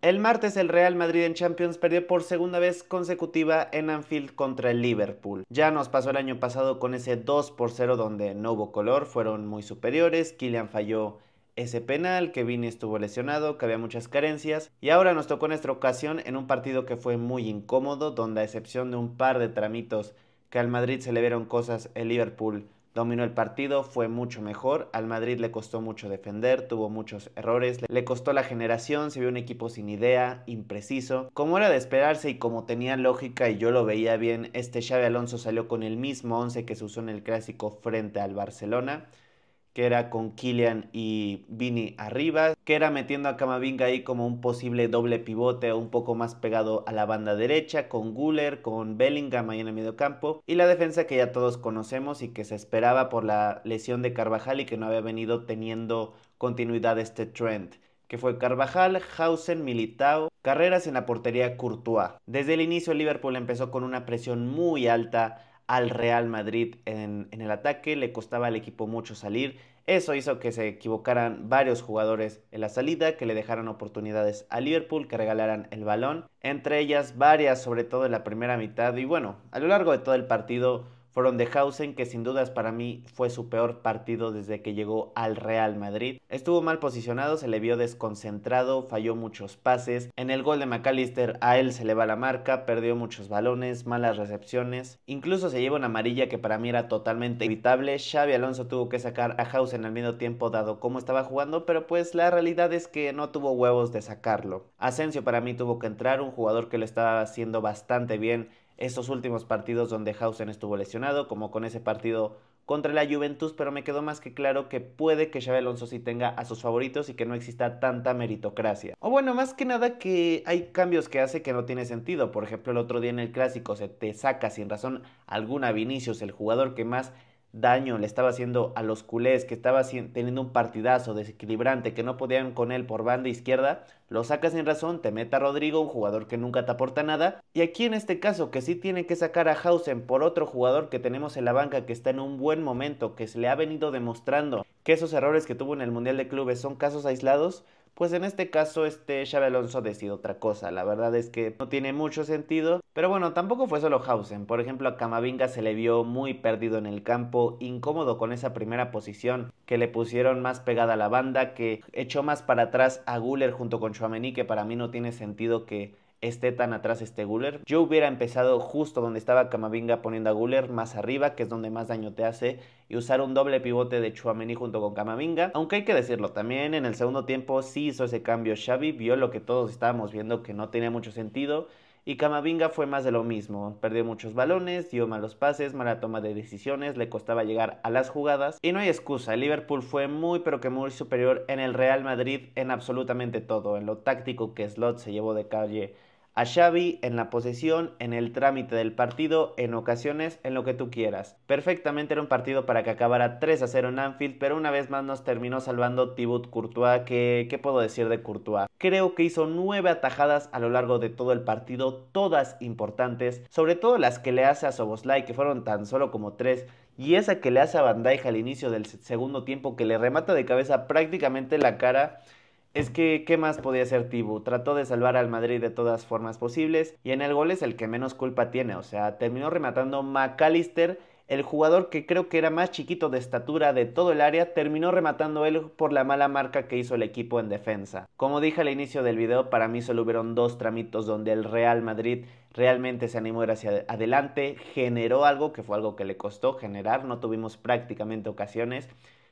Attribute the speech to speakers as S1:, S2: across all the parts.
S1: El martes el Real Madrid en Champions perdió por segunda vez consecutiva en Anfield contra el Liverpool. Ya nos pasó el año pasado con ese 2-0 donde no hubo color, fueron muy superiores, Kylian falló ese penal, que Vini estuvo lesionado, que había muchas carencias, y ahora nos tocó nuestra ocasión en un partido que fue muy incómodo, donde a excepción de un par de tramitos que al Madrid se le vieron cosas, el Liverpool dominó el partido, fue mucho mejor. Al Madrid le costó mucho defender, tuvo muchos errores, le costó la generación, se vio un equipo sin idea, impreciso. Como era de esperarse y como tenía lógica y yo lo veía bien, este Xabi Alonso salió con el mismo 11 que se usó en el clásico frente al Barcelona, que era con Kylian y Vini arriba, que era metiendo a Camavinga ahí como un posible doble pivote un poco más pegado a la banda derecha, con Güler, con Bellingham ahí en el medio campo, y la defensa que ya todos conocemos y que se esperaba por la lesión de Carvajal y que no había venido teniendo continuidad este Trent, que fue Carvajal, Hausen, Militao, Carreras en la portería Courtois. Desde el inicio el Liverpool empezó con una presión muy alta al Real Madrid en el ataque, le costaba al equipo mucho salir, eso hizo que se equivocaran varios jugadores en la salida, que le dejaran oportunidades a Liverpool, que regalaran el balón, entre ellas varias, sobre todo en la primera mitad, y bueno, a lo largo de todo el partido fueron de Hausen, que sin dudas para mí fue su peor partido desde que llegó al Real Madrid. Estuvo mal posicionado, se le vio desconcentrado, falló muchos pases. En el gol de McAllister a él se le va la marca, perdió muchos balones, malas recepciones. Incluso se lleva una amarilla que para mí era totalmente evitable. Xabi Alonso tuvo que sacar a Hausen al medio tiempo dado cómo estaba jugando, pero pues la realidad es que no tuvo huevos de sacarlo. Asensio para mí tuvo que entrar, un jugador que lo estaba haciendo bastante bien estos últimos partidos donde Hausen estuvo lesionado, como con ese partido contra la Juventus, pero me quedó más que claro que puede que Xabi Alonso sí tenga a sus favoritos y que no exista tanta meritocracia. O bueno, más que nada que hay cambios que hace que no tiene sentido. Por ejemplo, el otro día en el Clásico se te saca sin razón alguna a Vinicius, el jugador que más daño le estaba haciendo a los culés, que estaba teniendo un partidazo desequilibrante, que no podían con él por banda izquierda, lo sacas sin razón, te mete a Rodrigo, un jugador que nunca te aporta nada, y aquí en este caso que sí tiene que sacar a Hausen por otro jugador que tenemos en la banca que está en un buen momento, que se le ha venido demostrando que esos errores que tuvo en el Mundial de Clubes son casos aislados, pues en este caso Xabi Alonso decide otra cosa. La verdad es que no tiene mucho sentido. Pero bueno, tampoco fue solo Hausen. Por ejemplo, a Camavinga se le vio muy perdido en el campo, incómodo con esa primera posición que le pusieron más pegada a la banda, que echó más para atrás a Güler junto con Tchouaméni, que para mí no tiene sentido que esté tan atrás este Güler. Yo hubiera empezado justo donde estaba Camavinga poniendo a Güler más arriba, que es donde más daño te hace, y usar un doble pivote de Tchouaméni junto con Camavinga. Aunque hay que decirlo, también en el segundo tiempo sí hizo ese cambio Xavi, vio lo que todos estábamos viendo que no tenía mucho sentido. Y Camavinga fue más de lo mismo, perdió muchos balones, dio malos pases, mala toma de decisiones, le costaba llegar a las jugadas y no hay excusa, el Liverpool fue muy pero que muy superior en el Real Madrid en absolutamente todo, en lo táctico que Slot se llevó de calle a Xavi, en la posesión, en el trámite del partido, en ocasiones, en lo que tú quieras. Perfectamente era un partido para que acabara 3-0 en Anfield, pero una vez más nos terminó salvando Thibaut Courtois. ¿Qué puedo decir de Courtois? Creo que hizo 9 atajadas a lo largo de todo el partido, todas importantes, sobre todo las que le hace a Szoboszlai, que fueron tan solo como 3, y esa que le hace a Van Dijk al inicio del segundo tiempo, que le remata de cabeza prácticamente la cara. Es que, ¿qué más podía hacer Tibu? Trató de salvar al Madrid de todas formas posibles y en el gol es el que menos culpa tiene. O sea, terminó rematando McAllister, el jugador que creo que era más chiquito de estatura de todo el área, terminó rematando él por la mala marca que hizo el equipo en defensa. Como dije al inicio del video, para mí solo hubieron dos tramitos donde el Real Madrid realmente se animó a ir hacia adelante, generó algo que fue algo que le costó generar, no tuvimos prácticamente ocasiones,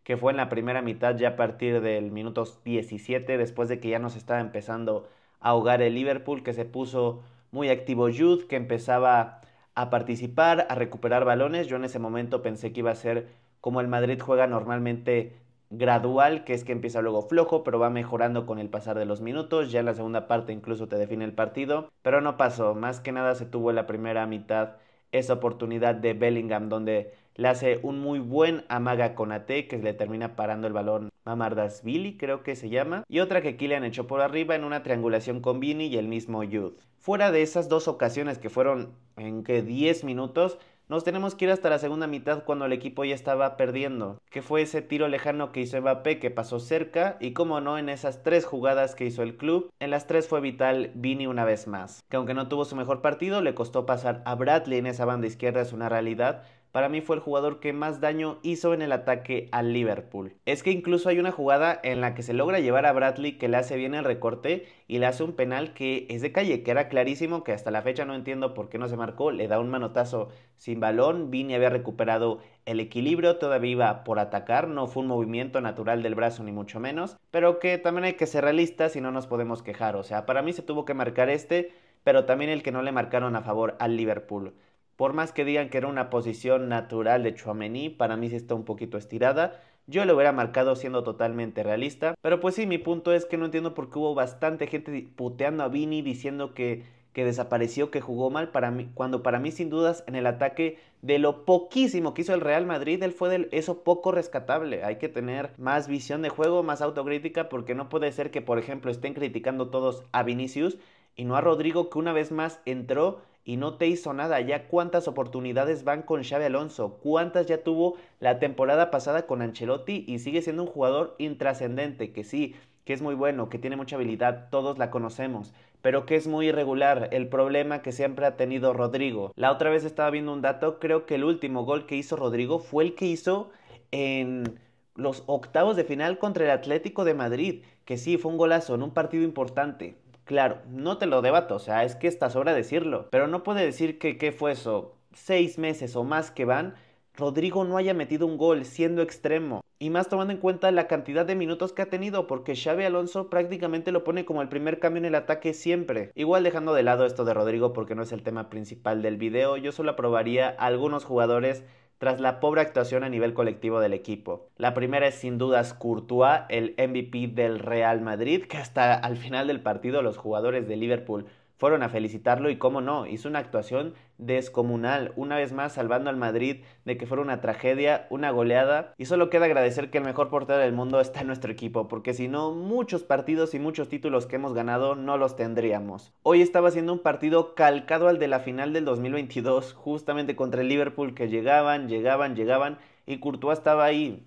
S1: que fue en la primera mitad ya a partir del minuto 17, después de que ya nos estaba empezando a ahogar el Liverpool, que se puso muy activo Jude, que empezaba a participar, a recuperar balones. Yo en ese momento pensé que iba a ser como el Madrid juega normalmente, gradual, que es que empieza luego flojo, pero va mejorando con el pasar de los minutos. Ya en la segunda parte incluso te define el partido, pero no pasó. Más que nada se tuvo en la primera mitad esa oportunidad de Bellingham donde le hace un muy buen amaga con AT que le termina parando el balón Mamardashvili, creo que se llama, y otra que Kylian echó por arriba en una triangulación con Vini y el mismo Youth. Fuera de esas dos ocasiones que fueron en que 10 minutos, Nos tenemos que ir hasta la segunda mitad cuando el equipo ya estaba perdiendo, que fue ese tiro lejano que hizo Mbappé que pasó cerca y como no en esas 3 jugadas que hizo el club, en las 3 fue vital Vini una vez más, que aunque no tuvo su mejor partido le costó pasar a Bradley en esa banda izquierda, es una realidad. Para mí fue el jugador que más daño hizo en el ataque al Liverpool. Es que incluso hay una jugada en la que se logra llevar a Bradley que le hace bien el recorte y le hace un penal que es de calle, que era clarísimo, que hasta la fecha no entiendo por qué no se marcó. Le da un manotazo sin balón, Vini había recuperado el equilibrio, todavía iba por atacar, no fue un movimiento natural del brazo ni mucho menos, pero que también hay que ser realistas y no nos podemos quejar. O sea, para mí se tuvo que marcar pero también el que no le marcaron a favor al Liverpool. Por más que digan que era una posición natural de Tchouaméni, para mí sí está un poquito estirada. Yo lo hubiera marcado siendo totalmente realista. Pero pues sí, mi punto es que no entiendo por qué hubo bastante gente puteando a Vini diciendo que desapareció, que jugó mal para mí, cuando para mí sin dudas en el ataque de lo poquísimo que hizo el Real Madrid, él fue de eso poco rescatable. Hay que tener más visión de juego, más autocrítica, porque no puede ser que por ejemplo estén criticando todos a Vinicius y no a Rodrigo, que una vez más entró y no te hizo nada. Ya cuántas oportunidades van con Xabi Alonso, cuántas ya tuvo la temporada pasada con Ancelotti y sigue siendo un jugador intrascendente, que sí, que es muy bueno, que tiene mucha habilidad, todos la conocemos, pero que es muy irregular, el problema que siempre ha tenido Rodrigo. La otra vez estaba viendo un dato, creo que el último gol que hizo Rodrigo fue el que hizo en los octavos de final contra el Atlético de Madrid, que sí, fue un golazo en un partido importante. Claro, no te lo debato, o sea, es que está sobra decirlo, pero no puede decir que ¿qué fue eso? 6 meses o más que van, Rodrigo no haya metido un gol siendo extremo. Y más tomando en cuenta la cantidad de minutos que ha tenido, porque Xabi Alonso prácticamente lo pone como el primer cambio en el ataque siempre. Igual dejando de lado esto de Rodrigo porque no es el tema principal del video, yo solo aprobaría a algunos jugadores tras la pobre actuación a nivel colectivo del equipo. La primera es sin dudas Courtois, el MVP del Real Madrid, que hasta al final del partido los jugadores de Liverpool fueron a felicitarlo y cómo no, hizo una actuación descomunal, una vez más salvando al Madrid de que fuera una tragedia, una goleada, y solo queda agradecer que el mejor portero del mundo está en nuestro equipo, porque si no, muchos partidos y muchos títulos que hemos ganado no los tendríamos. Hoy estaba haciendo un partido calcado al de la final del 2022, justamente contra el Liverpool, que llegaban, y Courtois estaba ahí.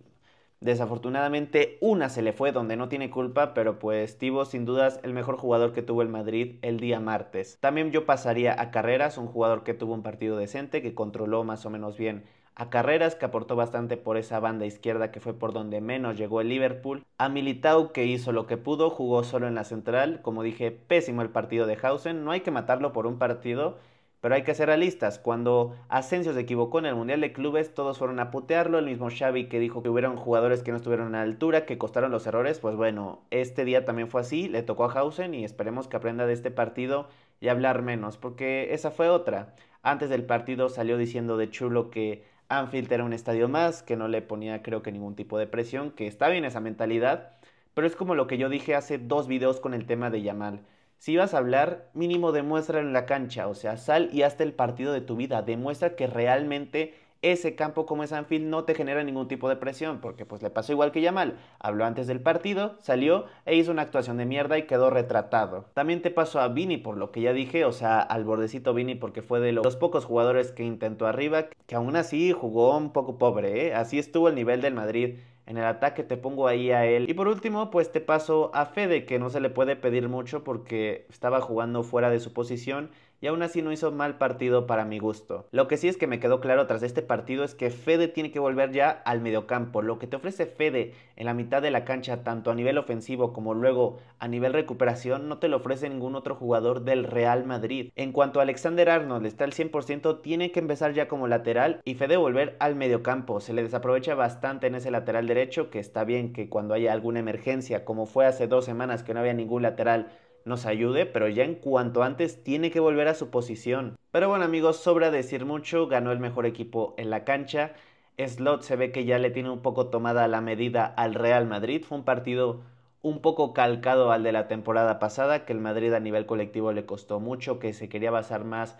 S1: Desafortunadamente una se le fue donde no tiene culpa, pero pues Thibaut sin dudas el mejor jugador que tuvo el Madrid el día martes. También yo pasaría a Carreras, un jugador que tuvo un partido decente, que controló más o menos bien a Carreras, que aportó bastante por esa banda izquierda que fue por donde menos llegó el Liverpool. A Militao, que hizo lo que pudo, jugó solo en la central, como dije, pésimo el partido de Hausen, no hay que matarlo por un partido, pero hay que ser realistas. Cuando Asensio se equivocó en el Mundial de Clubes, todos fueron a putearlo. El mismo Xavi que dijo que hubieron jugadores que no estuvieron a la altura, que costaron los errores. Pues bueno, este día también fue así. Le tocó a Hausen y esperemos que aprenda de este partido y hablar menos, porque esa fue otra. Antes del partido salió diciendo de chulo que Anfield era un estadio más, que no le ponía creo que ningún tipo de presión, que está bien esa mentalidad, pero es como lo que yo dije hace 2 videos con el tema de Yamal. Si vas a hablar, mínimo demuestra en la cancha, o sea, sal y hazte el partido de tu vida, demuestra que realmente ese campo como es Anfield no te genera ningún tipo de presión, porque pues le pasó igual que Yamal, habló antes del partido, salió e hizo una actuación de mierda y quedó retratado. También te pasó a Vini por lo que ya dije, o sea, al bordecito Vini porque fue de los pocos jugadores que intentó arriba, que aún así jugó un poco pobre, ¿eh? Así estuvo el nivel del Madrid. En el ataque te pongo ahí a él. Y por último, pues te paso a Fede, que no se le puede pedir mucho porque estaba jugando fuera de su posición y aún así no hizo mal partido para mi gusto. Lo que sí es que me quedó claro tras este partido es que Fede tiene que volver ya al mediocampo. Lo que te ofrece Fede en la mitad de la cancha, tanto a nivel ofensivo como luego a nivel recuperación, no te lo ofrece ningún otro jugador del Real Madrid. En cuanto a Alexander Arnold está al 100%, tiene que empezar ya como lateral y Fede volver al mediocampo. Se le desaprovecha bastante en ese lateral derecho, que está bien que cuando haya alguna emergencia, como fue hace 2 semanas que no había ningún lateral, nos ayude, pero ya en cuanto antes tiene que volver a su posición. Pero bueno amigos, sobra decir mucho, ganó el mejor equipo en la cancha. Slot se ve que ya le tiene un poco tomada la medida al Real Madrid, fue un partido un poco calcado al de la temporada pasada, que el Madrid a nivel colectivo le costó mucho, que se quería basar más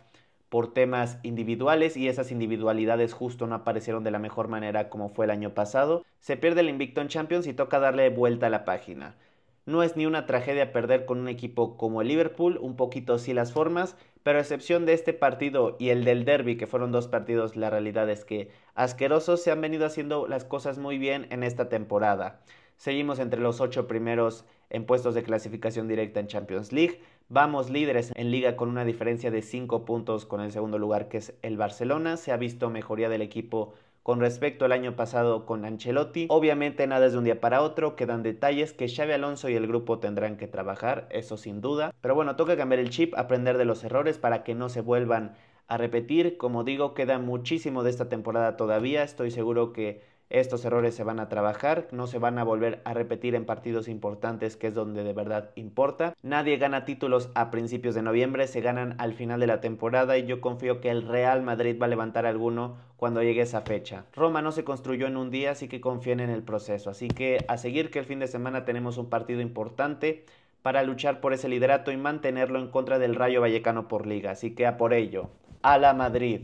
S1: por temas individuales y esas individualidades justo no aparecieron de la mejor manera como fue el año pasado. Se pierde el invicto en Champions y toca darle vuelta a la página. No es ni una tragedia perder con un equipo como el Liverpool, un poquito sí las formas, pero a excepción de este partido y el del derby, que fueron dos partidos, la realidad es que asquerosos, se han venido haciendo las cosas muy bien en esta temporada. Seguimos entre los 8 primeros en puestos de clasificación directa en Champions League. Vamos líderes en liga con una diferencia de 5 puntos con el segundo lugar, que es el Barcelona. Se ha visto mejoría del equipo con respecto al año pasado con Ancelotti. Obviamente nada es de un día para otro, quedan detalles que Xabi Alonso y el grupo tendrán que trabajar, eso sin duda. Pero bueno, toca cambiar el chip, aprender de los errores para que no se vuelvan a repetir. Como digo, queda muchísimo de esta temporada todavía, estoy seguro que estos errores se van a trabajar, no se van a volver a repetir en partidos importantes, que es donde de verdad importa. Nadie gana títulos a principios de noviembre, se ganan al final de la temporada y yo confío que el Real Madrid va a levantar alguno cuando llegue esa fecha. Roma no se construyó en un día, así que confíen en el proceso. Así que a seguir, que el fin de semana tenemos un partido importante para luchar por ese liderato y mantenerlo en contra del Rayo Vallecano por liga. Así que a por ello. A la Madrid.